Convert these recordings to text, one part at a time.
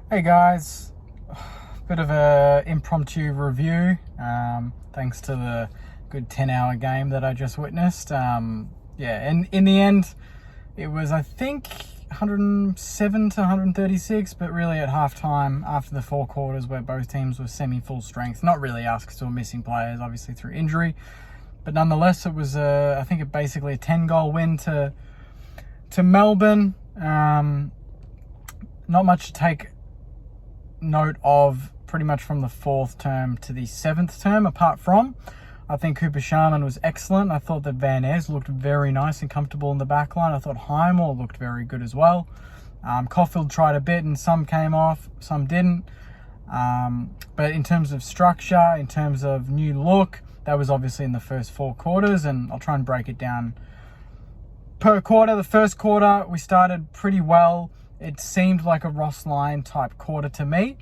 Hey guys, bit of a impromptu review, thanks to the good 10-hour game that I just witnessed. Yeah, and in the end, it was, I think, 107 to 136, but really at halftime, after the four quarters where both teams were semi-full strength, not really us because we were missing players, obviously through injury, but nonetheless, it was, I think, basically a 10-goal win to Melbourne. Not much to take note of pretty much from the fourth term to the seventh term, apart from I think Cooper Sharman was excellent. I thought that Van Es looked very nice and comfortable in the back line. I thought Highmore looked very good as well. Caulfield tried a bit and some came off, some didn't. But in terms of structure, in terms of new look, that was obviously in the first four quarters, and I'll try and break it down per quarter. The first quarter, we started pretty well. It seemed like a Ross Lyon type quarter to me,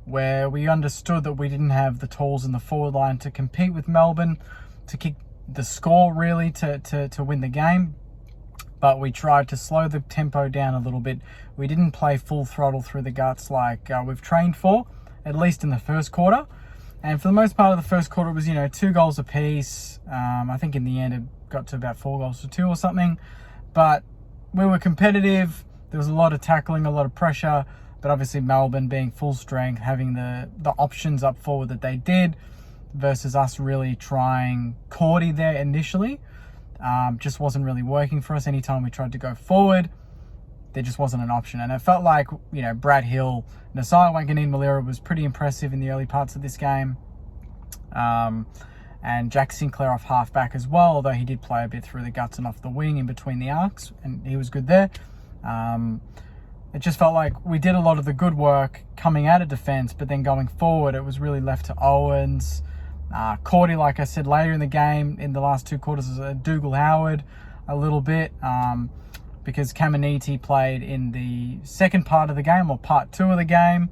where we understood that we didn't have the tools in the forward line to compete with Melbourne, to kick the score really, to win the game. But we tried to slow the tempo down a little bit. We didn't play full throttle through the guts like we've trained for, at least in the first quarter. And for the most part of the first quarter, it was, 2 goals apiece. I think in the end it got to about 4 goals to 2 or something. But we were competitive. There was a lot of tackling, a lot of pressure, but obviously Melbourne being full strength, having the options up forward that they did, versus us really trying Cordy there initially, just wasn't really working for us. Anytime we tried to go forward, there just wasn't an option. And it felt like, Brad Hill, Nasai Wanganeen-Malira was pretty impressive in the early parts of this game. And Jack Sinclair off halfback as well, although he did play a bit through the guts and off the wing in between the arcs, and he was good there. It just felt like we did a lot of the good work coming out of defence, but then going forward, it was really left to Owens. Cordy, like I said, later in the game, in the last 2 quarters, was Dougal Howard a little bit, because Caminiti played in the second part of the game, or part 2 of the game,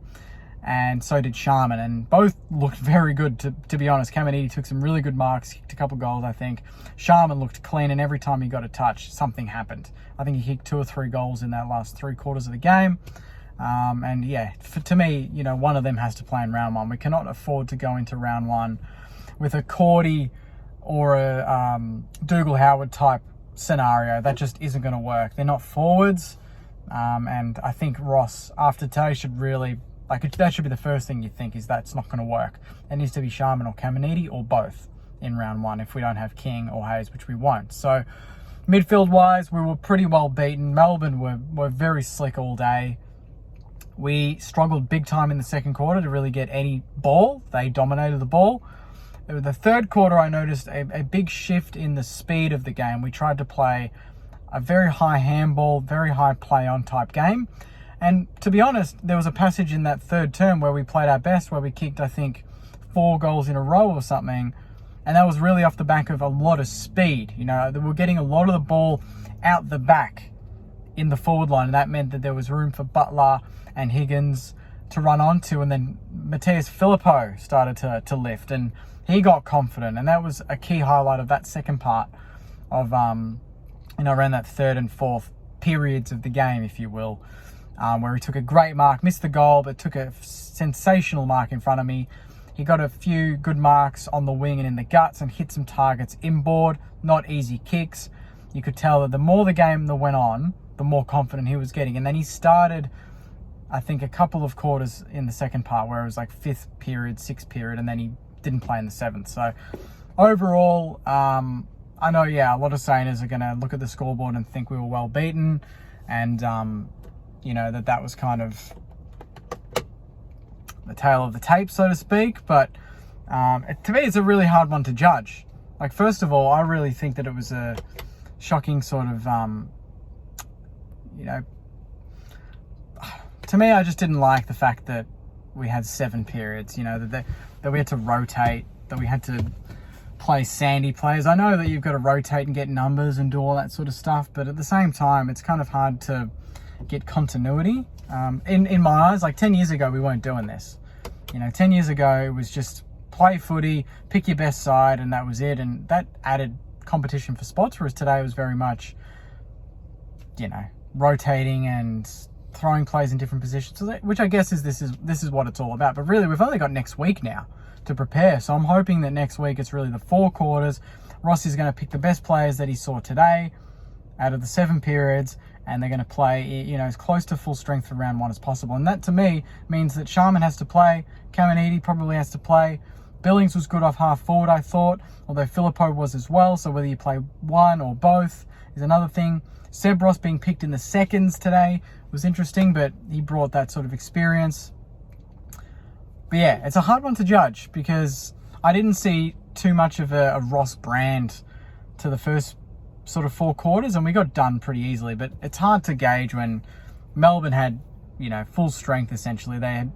and so did Sharman, and both looked very good, to be honest. Caminiti took some really good marks, kicked a couple goals, I think. Sharman looked clean, and every time he got a touch, something happened. I think he kicked 2 or 3 goals in that last 3 quarters of the game. And yeah, to me, one of them has to play in round 1. We cannot afford to go into round 1 with a Cordy or a Dougal Howard type scenario. That just isn't going to work. They're not forwards. And I think Ross, after today, should really... that should be the first thing you think, is that's not going to work. It needs to be Sharman or Caminiti or both in round 1 if we don't have King or Hayes, which we won't. So midfield-wise, we were pretty well beaten. Melbourne were very slick all day. We struggled big time in the second quarter to really get any ball. They dominated the ball. The third quarter, I noticed a big shift in the speed of the game. We tried to play a very high handball, very high play-on type game. And to be honest, there was a passage in that third term where we played our best, where we kicked, I think, 4 goals in a row or something. And that was really off the back of a lot of speed. We were getting a lot of the ball out the back in the forward line. And that meant that there was room for Butler and Higgins to run onto. And then Matthias Filippo started to lift. And he got confident. And that was a key highlight of that second part of, around that third and fourth periods of the game, if you will. Where he took a great mark, missed the goal, but took a sensational mark in front of me. He got a few good marks on the wing and in the guts and hit some targets inboard, not easy kicks. You could tell that the more the game that went on, the more confident he was getting. And then he started, I think, a couple of quarters in the second part where it was like 5th period, 6th period, and then he didn't play in the 7th. So overall, I know, a lot of Saners are going to look at the scoreboard and think we were well beaten. And, that was kind of the tale of the tape, so to speak. But to me, it's a really hard one to judge. First of all, I really think that it was a shocking sort of, to me, I just didn't like the fact that we had 7 periods, that we had to rotate, that we had to play sandy players. I know that you've got to rotate and get numbers and do all that sort of stuff, but at the same time, it's kind of hard to get continuity. In my eyes, 10 years ago, we weren't doing this. 10 years ago, it was just play footy, pick your best side, and that was it. And that added competition for spots, whereas today was very much, rotating and throwing plays in different positions, which I guess this is what it's all about. But really, we've only got next week now to prepare. So I'm hoping that next week it's really the 4 quarters. Ross is going to pick the best players that he saw today out of the 7 periods, and they're going to play, as close to full strength for round 1 as possible. And that, to me, means that Sharman has to play, Caminiti probably has to play. Billings was good off half forward, I thought, although Filippo was as well. So whether you play one or both is another thing. Seb Ross being picked in the seconds today was interesting, but he brought that sort of experience. But yeah, it's a hard one to judge because I didn't see too much of a Ross brand to the first sort of 4 quarters, and we got done pretty easily. But it's hard to gauge when Melbourne had, full strength essentially. They had,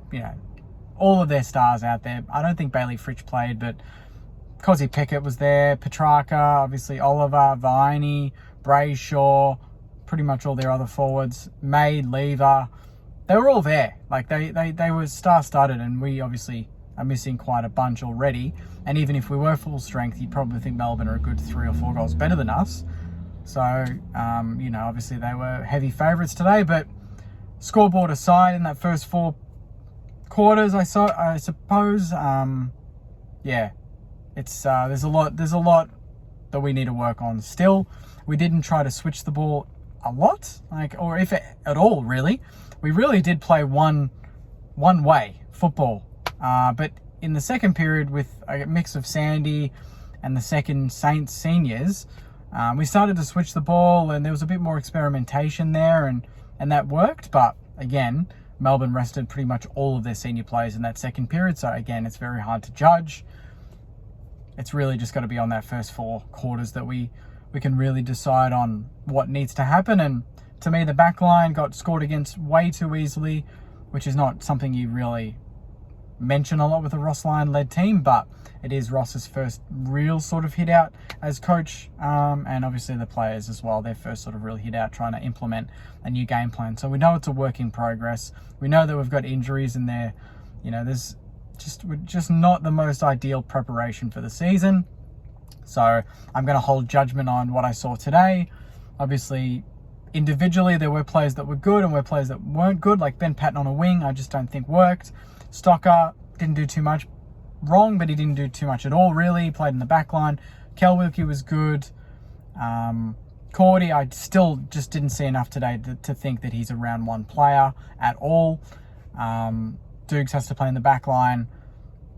all of their stars out there. I don't think Bailey Fritsch played, but Cozzy Pickett was there, Petrarca, obviously Oliver, Viney, Brayshaw, pretty much all their other forwards, May, Lever. They were all there. Like they were star-studded, and we obviously are missing quite a bunch already. And even if we were full strength, you'd probably think Melbourne are a good 3 or 4 goals better than us. So, obviously they were heavy favourites today, but scoreboard aside, in that first 4 quarters, I suppose, it's there's a lot that we need to work on still. We didn't try to switch the ball a lot, or if at all, really. We really did play one way football, but in the second period, with a mix of Sandy and the second Saints seniors, we started to switch the ball, and there was a bit more experimentation there, and that worked. But again, Melbourne rested pretty much all of their senior players in that second period, so again, it's very hard to judge. It's really just got to be on that first 4 quarters that we can really decide on what needs to happen. And to me, the back line got scored against way too easily, which is not something you really mention a lot with a Ross Lyon-led team, but it is Ross's first real sort of hit out as coach, and obviously the players as well, their first sort of real hit out trying to implement a new game plan. So we know it's a work in progress. We know that we've got injuries in there. There's just not the most ideal preparation for the season. So I'm going to hold judgment on what I saw today. Obviously, individually, there were players that were good and were players that weren't good, like Ben Patton on a wing, I just don't think worked. Stocker didn't do too much wrong, but he didn't do too much at all, really. He played in the back line. Kel Wilkie was good. Cordy, I still just didn't see enough today to think that he's a round 1 player at all. Dukes has to play in the back line.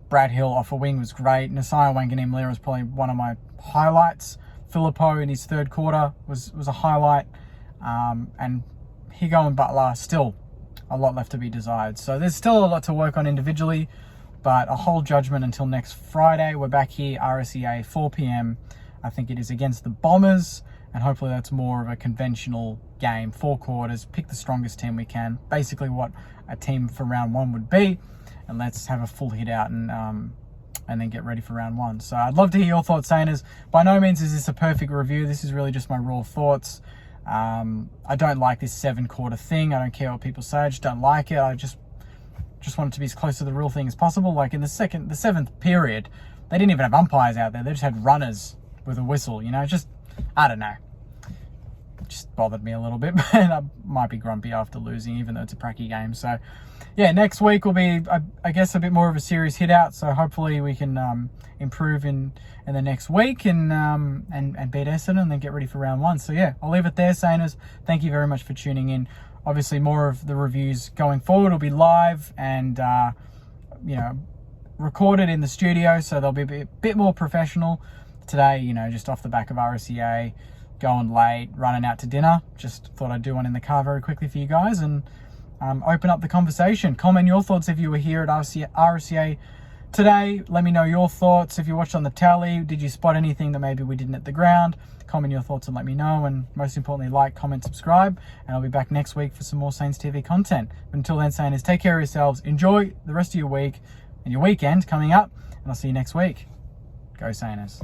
Brad Hill off a wing was great. Nasiah Wanganeen-Milera was probably one of my highlights. Filippo in his third quarter was a highlight. And Higo and Butler, still a lot left to be desired. So there's still a lot to work on individually, but I'll hold judgment until next Friday. We're back here, RSEA, 4 p.m. I think it is against the Bombers, and hopefully that's more of a conventional game, 4 quarters, pick the strongest team we can, basically what a team for round 1 would be, and let's have a full hit out and then get ready for round 1. So I'd love to hear your thoughts, Sainers. By no means is this a perfect review. This is really just my raw thoughts. I don't like this 7-quarter thing. I don't care what people say. I just don't like it. I just want it to be as close to the real thing as possible. Like in the 7th period, they didn't even have umpires out there. They just had runners with a whistle, just, I don't know. It just bothered me a little bit, but I might be grumpy after losing, even though it's a pracky game. So yeah, next week will be, I guess, a bit more of a serious hit out. So hopefully we can improve in the next week and beat Essendon and then get ready for round 1. So yeah, I'll leave it there, Sainers. Thank you very much for tuning in. Obviously, more of the reviews going forward will be live and recorded in the studio, so they'll be a bit more professional. Today, just off the back of RSEA, going late, running out to dinner. Just thought I'd do one in the car very quickly for you guys and open up the conversation. Comment your thoughts if you were here at RSEA today. Let me know your thoughts. If you watched on the tally, did you spot anything that maybe we didn't at the ground? Comment your thoughts and let me know. And most importantly, like, comment, subscribe. And I'll be back next week for some more Saints TV content. But until then, Saints, take care of yourselves. Enjoy the rest of your week and your weekend coming up. And I'll see you next week. Go Saints.